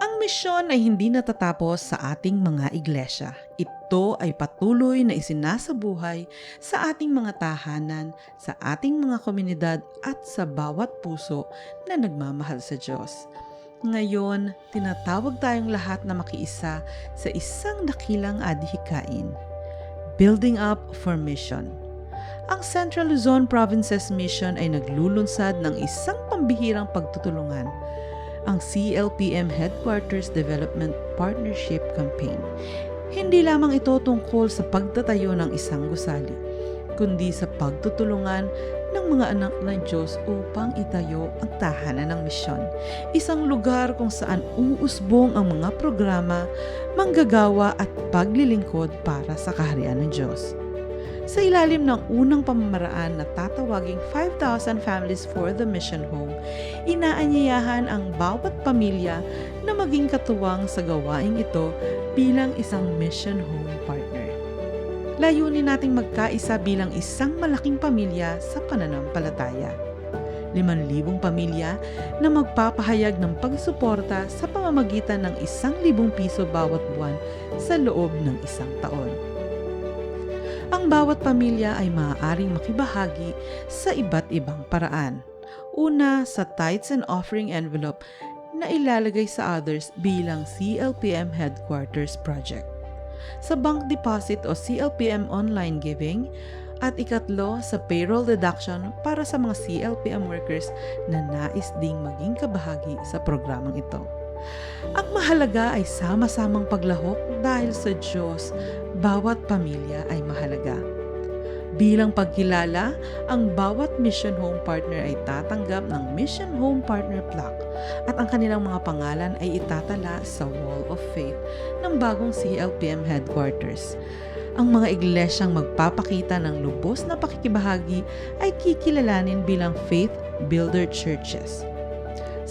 Ang misyon ay hindi natatapos sa ating mga iglesia. Ito ay patuloy na isinasabuhay sa ating mga tahanan, sa ating mga komunidad at sa bawat puso na nagmamahal sa Diyos. Ngayon, tinatawag tayong lahat na makiisa sa isang dakilang adhikain. Building Up for Mission. Ang Central Luzon Province's mission ay naglulunsad ng isang pambihirang pagtutulungan, ang CLPM Headquarters Development Partnership Campaign. Hindi lamang ito tungkol sa pagtatayo ng isang gusali, kundi sa pagtutulungan ng mga anak ng Diyos upang itayo ang tahanan ng misyon. Isang lugar kung saan uusbong ang mga programa, manggagawa at paglilingkod para sa kaharian ng Diyos. Sa ilalim ng unang pamamaraan na tatawaging 5,000 Families for the Mission Home, inaanyayahan ang bawat pamilya na maging katuwang sa gawaing ito bilang isang Mission Home partner. Layunin nating magkaisa bilang isang malaking pamilya sa pananampalataya. 5,000 pamilya na magpapahayag ng pagsuporta sa pamamagitan ng 1,000 piso bawat buwan sa loob ng isang taon. Ang bawat pamilya ay maaaring makibahagi sa iba't ibang paraan. Una, sa tithes and offering envelope na ilalagay sa others bilang CLPM Headquarters Project. Sa bank deposit o CLPM online giving, at ikatlo sa payroll deduction para sa mga CLPM workers na nais ding maging kabahagi sa programang ito. Ang mahalaga ay sama-samang paglahok dahil sa Diyos, bawat pamilya ay mahalaga. Bilang pagkilala, ang bawat Mission Home Partner ay tatanggap ng Mission Home Partner Plaque at ang kanilang mga pangalan ay itatala sa Wall of Faith ng bagong CLPM Headquarters. Ang mga iglesyang magpapakita ng lubos na pakikibahagi ay kikilalanin bilang Faith Builder Churches.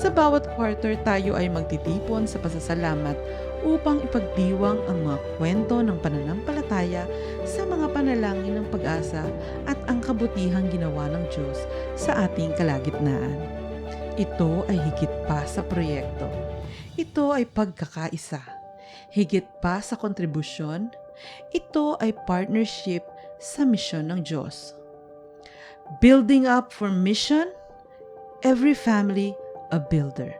Sa bawat quarter, tayo ay magtitipon sa pasasalamat upang ipagdiwang ang mga kwento ng pananampalataya sa mga panalangin ng pag-asa at ang kabutihang ginawa ng Diyos sa ating kalagitnaan. Ito ay higit pa sa proyekto. Ito ay pagkakaisa. Higit pa sa kontribusyon, ito ay partnership sa misyon ng Diyos. Building up for mission, every family a builder.